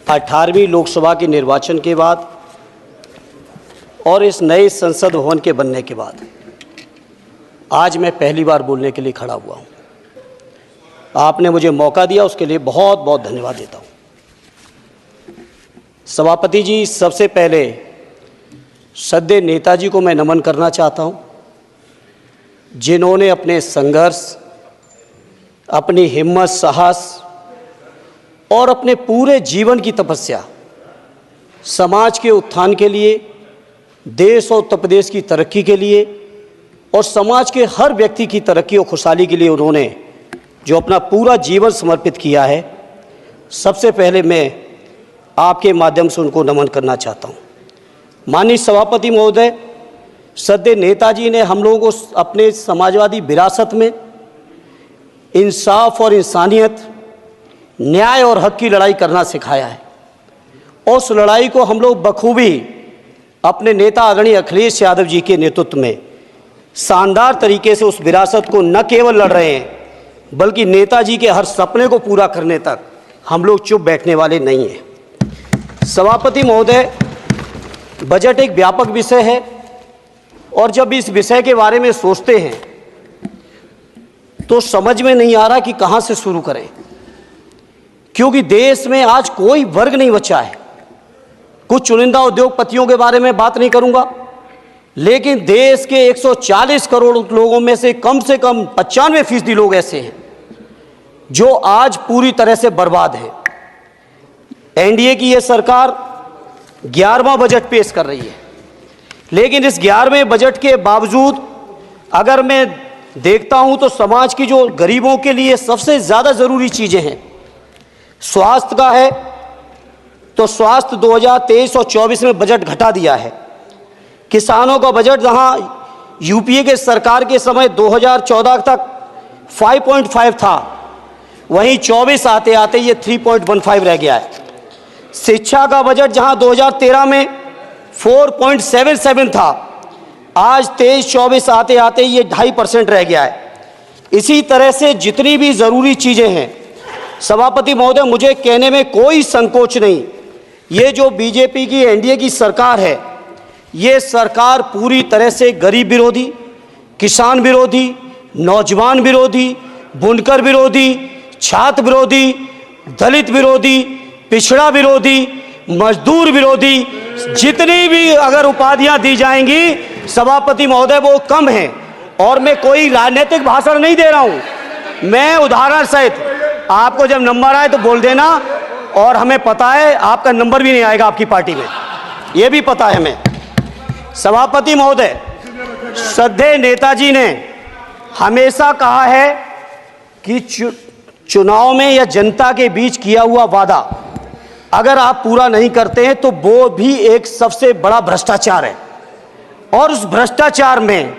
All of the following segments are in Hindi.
18वीं लोकसभा के निर्वाचन के बाद और इस नए संसद भवन के बनने के बाद आज मैं पहली बार बोलने के लिए खड़ा हुआ हूं। आपने मुझे मौका दिया, उसके लिए बहुत बहुत धन्यवाद देता हूं। सभापति जी, सबसे पहले श्रद्धेय नेताजी को मैं नमन करना चाहता हूं, जिन्होंने अपने संघर्ष, अपनी हिम्मत, साहस और अपने पूरे जीवन की तपस्या समाज के उत्थान के लिए, देश और उत्तर प्रदेश की तरक्की के लिए और समाज के हर व्यक्ति की तरक्की और खुशहाली के लिए उन्होंने जो अपना पूरा जीवन समर्पित किया है, सबसे पहले मैं आपके माध्यम से उनको नमन करना चाहता हूँ। माननीय सभापति महोदय, श्रद्धेय नेताजी ने हम लोगों को अपने समाजवादी विरासत में इंसाफ और इंसानियत, न्याय और हक की लड़ाई करना सिखाया है और उस लड़ाई को हम लोग बखूबी अपने नेता आदरणीय अखिलेश यादव जी के नेतृत्व में शानदार तरीके से उस विरासत को न केवल लड़ रहे हैं, बल्कि नेताजी के हर सपने को पूरा करने तक हम लोग चुप बैठने वाले नहीं हैं। सभापति महोदय, बजट एक व्यापक विषय है और जब इस विषय के बारे में सोचते हैं तो समझ में नहीं आ रहा कि कहां से शुरू करें, क्योंकि देश में आज कोई वर्ग नहीं बचा है। कुछ चुनिंदा उद्योगपतियों के बारे में बात नहीं करूंगा, लेकिन देश के 140 करोड़ लोगों में से कम 95% लोग ऐसे हैं जो आज पूरी तरह से बर्बाद हैं। एनडीए की यह सरकार 11वां बजट पेश कर रही है, लेकिन इस 11वें बजट के बावजूद अगर मैं देखता हूं तो समाज की जो गरीबों के लिए सबसे ज़्यादा ज़रूरी चीज़ें हैं, स्वास्थ्य का है तो स्वास्थ्य 2023 और 24 में बजट घटा दिया है। किसानों का बजट जहां यूपीए के सरकार के समय 2014 तक 5.5 था, वहीं 24 आते आते ये 3.15 रह गया है। शिक्षा का बजट जहां 2013 में 4.77 था, आज 23-24 आते आते ये 2.5% रह गया है। इसी तरह से जितनी भी ज़रूरी चीज़ें हैं, सभापति महोदय, मुझे कहने में कोई संकोच नहीं, ये जो बीजेपी की एनडीए की सरकार है, ये सरकार पूरी तरह से गरीब विरोधी, किसान विरोधी, नौजवान विरोधी, बुनकर विरोधी, छात्र विरोधी, दलित विरोधी, पिछड़ा विरोधी, मजदूर विरोधी, जितनी भी अगर उपाधियां दी जाएंगी सभापति महोदय वो कम है। और मैं कोई राजनीतिक भाषण नहीं दे रहा हूं, मैं उदाहरण सहित आपको जब नंबर आए तो बोल देना, और हमें पता है आपका नंबर भी नहीं आएगा आपकी पार्टी में, ये भी पता है हमें। सभापति महोदय, श्रद्धेय नेताजी ने हमेशा कहा है कि चुनाव में या जनता के बीच किया हुआ वादा अगर आप पूरा नहीं करते हैं तो वो भी एक सबसे बड़ा भ्रष्टाचार है, और उस भ्रष्टाचार में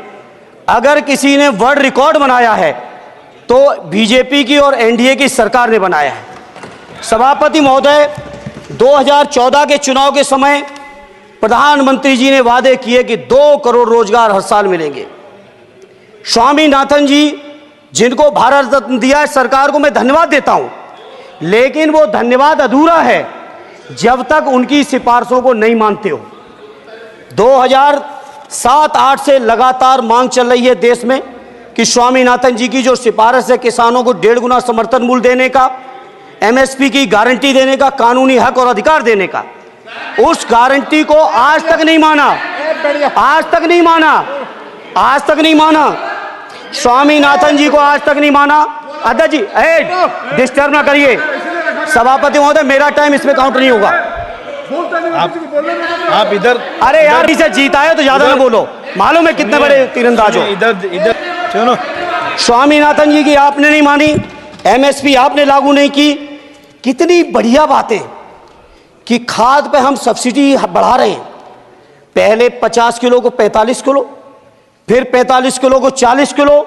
अगर किसी ने वर्ल्ड रिकॉर्ड बनाया है तो बीजेपी की और एनडीए की सरकार ने बनाया है। सभापति महोदय, 2014 के चुनाव के समय प्रधानमंत्री जी ने वादे किए कि 2 करोड़ रोजगार हर साल मिलेंगे। स्वामीनाथन जी, जिनको भारत रत्न दिया है, सरकार को मैं धन्यवाद देता हूं, लेकिन वो धन्यवाद अधूरा है जब तक उनकी सिफारिशों को नहीं मानते हो। 2007-8 से लगातार मांग चल रही है देश में कि स्वामीनाथन जी की जो सिफारिश है, किसानों को 1.5 गुना समर्थन मूल्य देने का, एमएसपी की गारंटी देने का, कानूनी हक और अधिकार देने का, उस गारंटी को आज तक नहीं माना, आज तक नहीं माना, आज तक नहीं माना। स्वामीनाथन जी को आज तक नहीं माना। अध्यक्ष जी, डिस्टर्ब ना करिए। सभापति महोदय, मेरा टाइम इसमें काउंट नहीं होगा। आप इधर, अरे यार, इसे जीता है तो ज्यादा ना बोलो, मालूम है कितने बड़े तीरंदाज हो। इधर चलो। स्वामीनाथन जी की आपने नहीं मानी, एमएसपी आपने लागू नहीं की। कितनी बढ़िया बातें कि खाद पे हम सब्सिडी बढ़ा रहे हैं, पहले 50 किलो को 45 किलो, फिर 45 किलो को 40 किलो,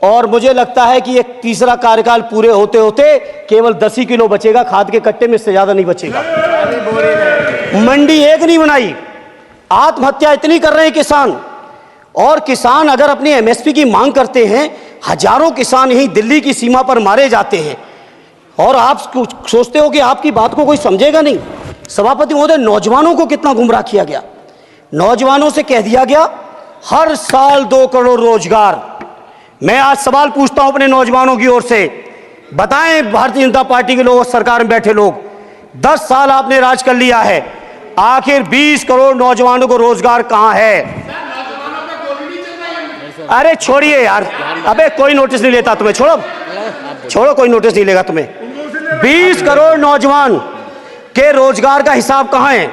और मुझे लगता है कि एक तीसरा कार्यकाल पूरे होते होते केवल 10 ही किलो बचेगा खाद के कट्टे में, इससे ज्यादा नहीं बचेगा। मंडी एक नहीं बनाई, आत्महत्या इतनी कर रहे हैं किसान, और किसान अगर अपनी एमएसपी की मांग करते हैं, हजारों किसान यहीं दिल्ली की सीमा पर मारे जाते हैं। और आप सोचते हो कि आपकी बात को कोई समझेगा नहीं। सभापति महोदय, नौजवानों को कितना गुमराह किया गया। नौजवानों से कह दिया गया हर साल 2 करोड़ रोजगार। मैं आज सवाल पूछता हूं अपने नौजवानों की ओर से, बताएं भारतीय जनता पार्टी के लोग, सरकार में बैठे लोग, 10 साल आपने राज कर लिया है, आखिर 20 करोड़ नौजवानों को रोजगार कहां है? अरे छोड़िए यार, अबे कोई नोटिस नहीं लेता तुम्हें, छोड़ो कोई नोटिस नहीं लेगा तुम्हें। 20 करोड़ नौजवान के रोजगार का हिसाब कहां है?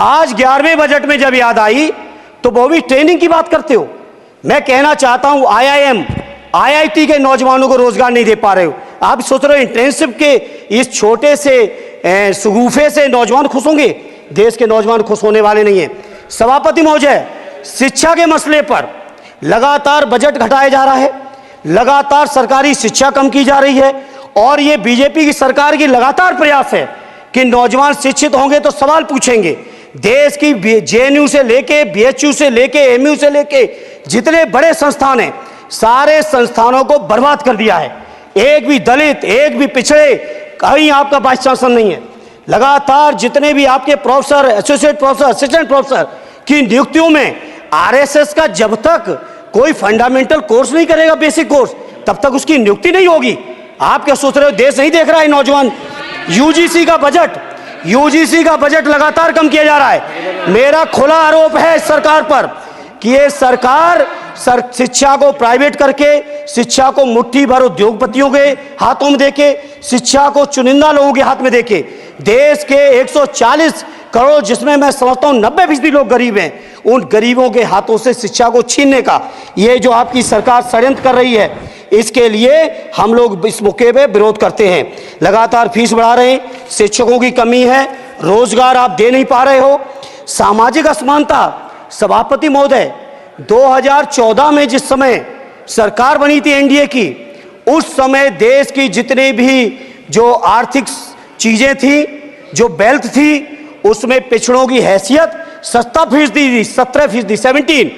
आज 11वें बजट में जब याद आई तो वो भी ट्रेनिंग की बात करते हो। मैं कहना चाहता हूं IIM, IIT के नौजवानों को रोजगार नहीं दे पा रहे हो। आप सोच रहे हो इंटर्नशिप के इस छोटे से शगुफे से नौजवान खुश होंगे? देश के नौजवान खुश होने वाले नहीं है। सभापति महोदय, शिक्षा के मसले पर लगातार बजट घटाया जा रहा है, लगातार सरकारी शिक्षा कम की जा रही है, और ये बीजेपी की सरकार की लगातार प्रयास है कि नौजवान शिक्षित होंगे तो सवाल पूछेंगे। देश की JNU से लेके BHU से लेके MU से लेके जितने बड़े संस्थान हैं, सारे संस्थानों को बर्बाद कर दिया है। एक भी दलित, एक भी पिछड़े, कहीं आपका वाइस चांसलर नहीं है। लगातार जितने भी आपके professor, associate professor, assistant professor की नियुक्तियों में RSS का जब तक कोई फंडामेंटल कोर्स नहीं करेगा, बेसिक कोर्स, तब तक उसकी नियुक्ति नहीं होगी। आप क्या सोच रहे हो देश नहीं देख रहा है नौजवान? UGC का बजट लगातार कम किया जा रहा है। मेरा खुला आरोप है इस सरकार पर कि ये सरकार शिक्षा को प्राइवेट करके, शिक्षा को मुट्ठी भर उद्योगपतियों के हाथों में देके, शिक्षा को चुनिंदा लोगों के हाथ में देके, देश के 140 करोड़, जिसमें मैं समझता हूं 90% लोग गरीब हैं, उन गरीबों के हाथों से शिक्षा को छीनने का ये जो आपकी सरकार षड्यंत्र कर रही है, इसके लिए हम लोग इस मौके पे विरोध करते हैं। लगातार फीस बढ़ा रहे हैं, शिक्षकों की कमी है, रोजगार आप दे नहीं पा रहे हो, सामाजिक असमानता। सभापति महोदय, 2014 में जिस समय सरकार बनी थी NDA की, उस समय देश की जितने भी जो आर्थिक चीजें थी, जो वेल्थ थी, उसमें पिछड़ों की हैसियत 17% थी, 17%,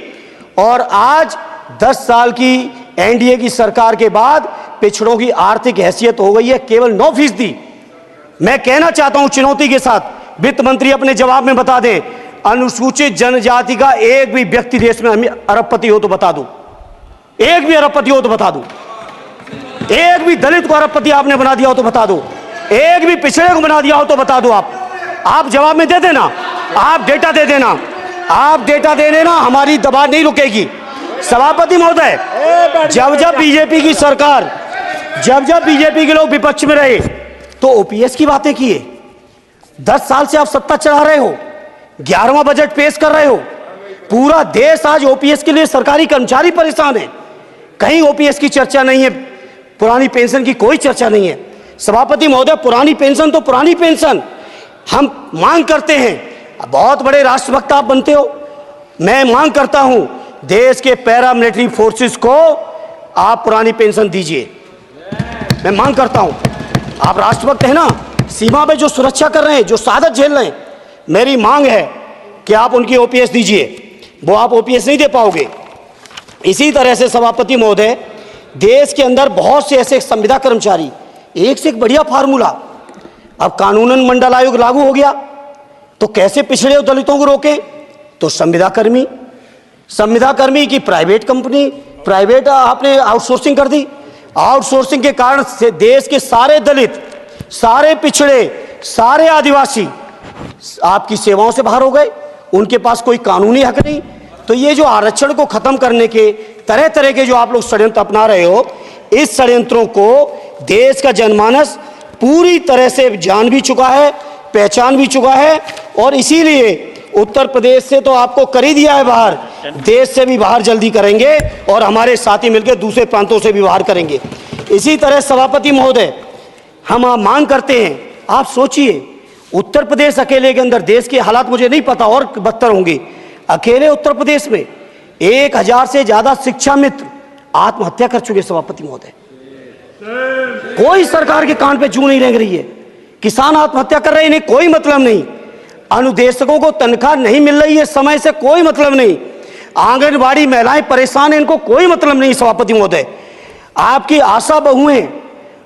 और आज 10 साल की NDA की सरकार के बाद पिछड़ों की आर्थिक हैसियत हो गई है केवल 9%। मैं कहना चाहता हूं चुनौती के साथ, वित्त मंत्री अपने जवाब में बता दें, अनुसूचित जनजाति का एक भी व्यक्ति देश में अरबपति हो तो बता दो, एक भी अरबपति हो तो बता दो, एक भी दलित को अरबपति आपने बना दिया हो तो बता दो, एक भी पिछड़े को बना दिया हो तो बता दो। आप जवाब में दे देना, आप डेटा दे देना, आप डेटा दे देना, हमारी दबाव नहीं रुकेगी। सभापति महोदय, जब बीजेपी की सरकार, जब बीजेपी के लोग विपक्ष में रहे तो OPS की बातें किए। 10 साल से आप सत्ता चला रहे हो, 11वां बजट पेश कर रहे हो, पूरा देश आज OPS के लिए, सरकारी कर्मचारी परेशान है, कहीं OPS की चर्चा नहीं है, पुरानी पेंशन की कोई चर्चा नहीं है। सभापति महोदय, पुरानी पेंशन तो पुरानी पेंशन, हम मांग करते हैं, बहुत बड़े राष्ट्रभक्त आप बनते हो, मैं मांग करता हूं देश के पैरामिलिट्री फोर्सेस को आप पुरानी पेंशन दीजिए। मैं मांग करता हूं, आप राष्ट्रभक्त हैं ना, सीमा पे जो सुरक्षा कर रहे हैं, जो शहादत झेल रहे हैं, मेरी मांग है कि आप उनकी OPS दीजिए। वो आप OPS नहीं दे पाओगे। इसी तरह से सभापति महोदय, देश के अंदर बहुत से ऐसे संविदा कर्मचारी, एक से एक बढ़िया फार्मूला, अब कानूनन मंडल आयोग लागू हो गया तो कैसे पिछड़े दलितों को रोकें? तो संविदा कर्मी की प्राइवेट कंपनी, प्राइवेट आपने आउटसोर्सिंग कर दी। आउटसोर्सिंग के कारण से देश के सारे दलित, सारे पिछड़े, सारे आदिवासी आपकी सेवाओं से बाहर हो गए, उनके पास कोई कानूनी हक नहीं। तो ये जो आरक्षण को खत्म करने के तरह तरह के जो आप लोग षड्यंत्र अपना रहे हो, इस षड्यंत्रों को देश का जनमानस पूरी तरह से जान भी चुका है, पहचान भी चुका है, और इसीलिए उत्तर प्रदेश से तो आपको कर ही दिया है बाहर, देश से भी बाहर जल्दी करेंगे, और हमारे साथी मिलकर दूसरे प्रांतों से भी बाहर करेंगे। इसी तरह सभापति महोदय, हम मांग करते हैं, आप सोचिए, उत्तर प्रदेश अकेले के अंदर, देश के हालात मुझे नहीं पता और बदतर होंगे, अकेले उत्तर प्रदेश में 1000 से ज्यादा शिक्षा मित्र आत्महत्या कर चुके। सभापति महोदय, कोई सरकार के कान पे जू नहीं रेंग रही है, किसान आत्महत्या कर रहे हैं, इन्हें कोई मतलब नहीं, अनुदेशकों को तनख्वाह नहीं मिल रही है समय से, कोई मतलब नहीं, आंगनबाड़ी महिलाएं परेशान हैं, इनको कोई मतलब नहीं। सभापति महोदय, आपकी आशा बहुएं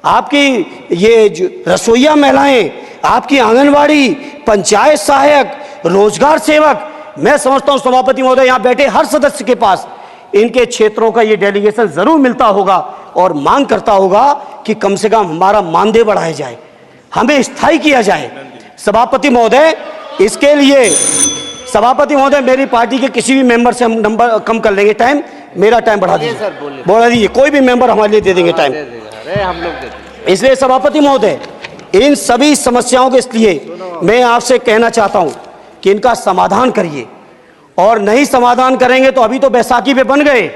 आपकी ये रसोईया महिलाएं, आपकी आंगनवाड़ी, पंचायत सहायक, रोजगार सेवक, मैं समझता हूं सभापति महोदय यहां बैठे हर सदस्य के पास इनके क्षेत्रों का ये डेलीगेशन जरूर मिलता होगा और मांग करता होगा कि कम से कम हमारा मानदेय बढ़ाया जाए, हमें स्थायी किया जाए। सभापति महोदय, इसके लिए सभापति महोदय मेरी पार्टी के किसी भी मेंबर से हम नंबर कम कर लेंगे, टाइम, मेरा टाइम बढ़ा दीजिए, बढ़ा दीजिए, कोई भी मेंबर हमारे लिए दे देंगे टाइम, हम लोग। इसलिए सभापति महोदय इन सभी समस्याओं के लिए मैं आपसे कहना चाहता हूं कि इनका समाधान करिए, और नहीं समाधान करेंगे तो अभी तो बैसाखी पे बन गए,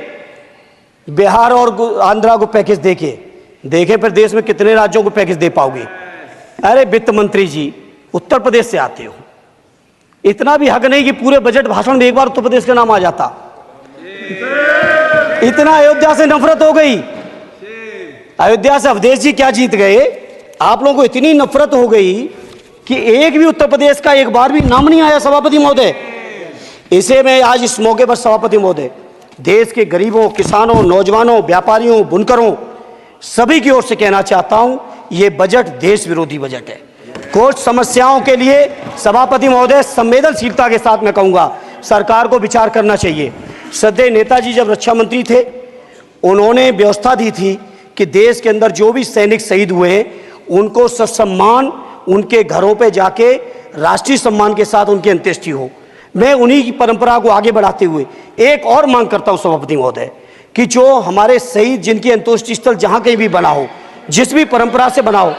बिहार और आंध्रा को पैकेज देखे फिर देश में कितने राज्यों को पैकेज दे पाओगे। अरे वित्त मंत्री जी, उत्तर प्रदेश से आते हो, इतना भी हक नहीं कि पूरे बजट भाषण में एक बार उत्तर प्रदेश का नाम आ जाता। इतना अयोध्या से नफरत हो गई, अयोध्या से अवधेश जी क्या जीत गए, आप लोगों को इतनी नफरत हो गई कि एक भी उत्तर प्रदेश का एक बार भी नाम नहीं आया सभापति महोदय। इसे मैं आज इस मौके पर सभापति महोदय देश के गरीबों, किसानों, नौजवानों, व्यापारियों, बुनकरों सभी की ओर से कहना चाहता हूं, ये बजट देश विरोधी बजट है। कुछ समस्याओं के लिए सभापति महोदय संवेदनशीलता के साथ मैं कहूंगा सरकार को विचार करना चाहिए। श्रद्धेय नेताजी जब रक्षा मंत्री थे, उन्होंने व्यवस्था दी थी कि देश के अंदर जो भी सैनिक शहीद हुए हैं उनको ससम्मान उनके घरों पे जाके राष्ट्रीय सम्मान के साथ उनकी अंत्येष्टि हो। मैं उन्हीं की परंपरा को आगे बढ़ाते हुए एक और मांग करता हूं सभापति महोदय कि जो हमारे शहीद जिनकी अंत्येष्टि स्थल जहां कहीं भी बना हो, जिस भी परंपरा से बना हो,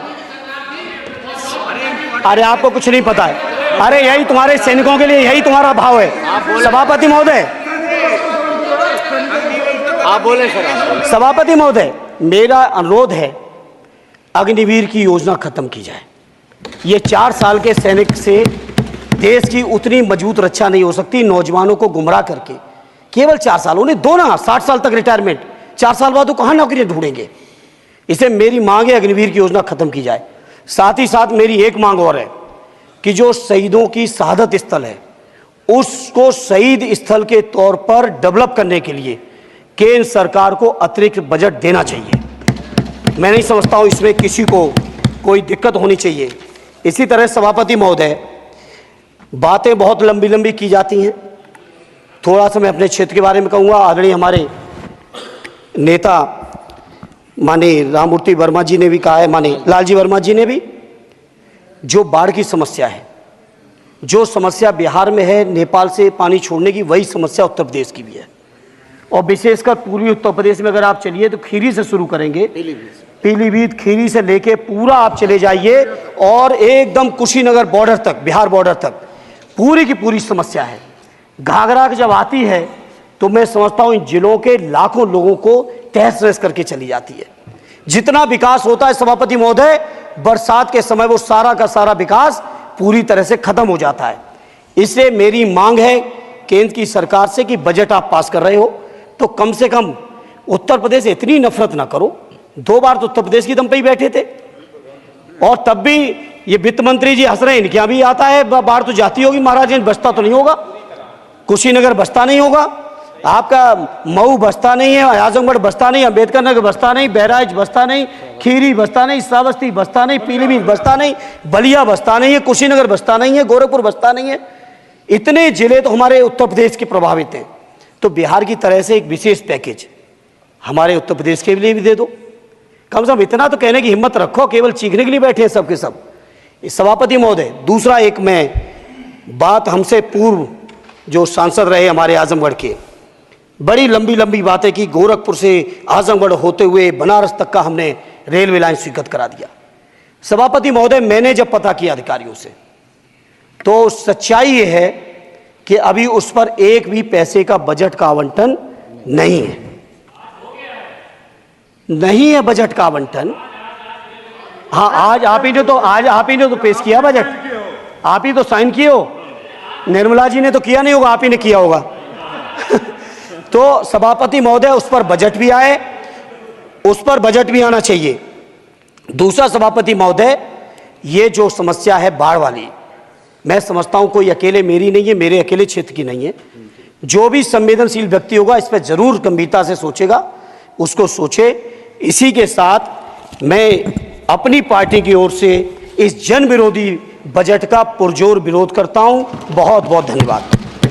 अरे आपको कुछ नहीं पता है, अरे यही तुम्हारे सैनिकों के लिए यही तुम्हारा भाव है। सभापति महोदय, आप बोले सर। सभापति महोदय, मेरा अनुरोध है अग्निवीर की योजना खत्म की जाए। ये 4 साल के सैनिक से देश की उतनी मजबूत रक्षा नहीं हो सकती। नौजवानों को गुमराह करके केवल 4 साल, उन्हें दो ना 60 साल तक रिटायरमेंट, 4 साल बाद वो कहाँ नौकरियां ढूंढेंगे। इसे मेरी मांग है अग्निवीर की योजना खत्म की जाए। साथ ही साथ मेरी एक मांग और है कि जो शहीदों की शहादत स्थल है उसको शहीद स्थल के तौर पर डेवलप करने के लिए केंद्र सरकार को अतिरिक्त बजट देना चाहिए। मैं नहीं समझता हूं इसमें किसी को कोई दिक्कत होनी चाहिए। इसी तरह सभापति महोदय, बातें बहुत लंबी लंबी की जाती हैं, थोड़ा सा मैं अपने क्षेत्र के बारे में कहूँगा। आदरणीय हमारे नेता माननीय राममूर्ति वर्मा जी ने भी कहा है, माननीय लालजी वर्मा जी ने भी, जो बाढ़ की समस्या है, जो समस्या बिहार में है नेपाल से पानी छोड़ने की, वही समस्या उत्तर प्रदेश की भी है। और विशेषकर पूर्वी उत्तर प्रदेश में अगर आप चलिए तो खीरी से शुरू करेंगे, पीलीभीत खीरी से लेके पूरा आप चले जाइए और एकदम कुशीनगर बॉर्डर तक, बिहार बॉर्डर तक पूरी की पूरी समस्या है। घाघरा जब आती है तो मैं समझता हूं इन जिलों के लाखों लोगों को तहस नहस करके चली जाती है। जितना विकास होता है सभापति महोदय, बरसात के समय वो सारा का सारा विकास पूरी तरह से खत्म हो जाता है। इसलिए मेरी मांग है केंद्र की सरकार से कि बजट आप पास कर रहे हो तो कम से कम उत्तर प्रदेश से इतनी नफरत ना करो। 2 बार तो उत्तर प्रदेश की दम पे ही बैठे थे, और तब भी ये वित्त मंत्री जी हंस रहे हैं, इनके यहाँ भी आता है बाढ़ तो जाती होगी, महाराज बसता तो नहीं होगा, कुशीनगर बसता नहीं होगा, आपका मऊ बसता नहीं है, आजमगढ़ बसता नहीं, अम्बेडकर नगर बसता नहीं, बहराइच बसता नहीं, खीरी बसता नहीं, श्रावस्ती बसता नहीं, पीलीभीत बसता नहीं, बलिया बसता नहीं है, कुशीनगर बसता नहीं है, गोरखपुर बसता नहीं है। इतने जिले तो हमारे उत्तर प्रदेश के प्रभावित हैं। तो बिहार की तरह से एक विशेष पैकेज हमारे उत्तर प्रदेश के लिए भी दे दो। कम से कम इतना तो कहने की हिम्मत रखो, केवल चीखने के लिए बैठे हैं सब के सब। सभापति महोदय, दूसरा एक मैं बात, हमसे पूर्व जो सांसद रहे हमारे आजमगढ़ के, बड़ी लंबी लंबी बातें की, गोरखपुर से आजमगढ़ होते हुए बनारस तक का हमने रेलवे लाइन स्वीकृत करा दिया। सभापति महोदय, मैंने जब पता किया अधिकारियों से तो सच्चाई ये है कि अभी उस पर एक भी पैसे का बजट का आवंटन नहीं है, नहीं है बजट का आवंटन। हाँ, आज आप ही ने तो पेश किया बजट, आप ही तो साइन किए हो, निर्मला जी ने तो किया नहीं होगा, आप ही ने किया होगा। तो सभापति महोदय, उस पर बजट भी आए, उस पर बजट भी आना चाहिए। दूसरा सभापति महोदय, ये जो समस्या है बाढ़ वाली, मैं समझता हूं कोई अकेले मेरी नहीं है, मेरे अकेले क्षेत्र की नहीं है। जो भी संवेदनशील व्यक्ति होगा इस पर जरूर गंभीरता से सोचेगा, उसको सोचे। इसी के साथ मैं अपनी पार्टी की ओर से इस जन विरोधी बजट का पुरजोर विरोध करता हूं। बहुत बहुत धन्यवाद।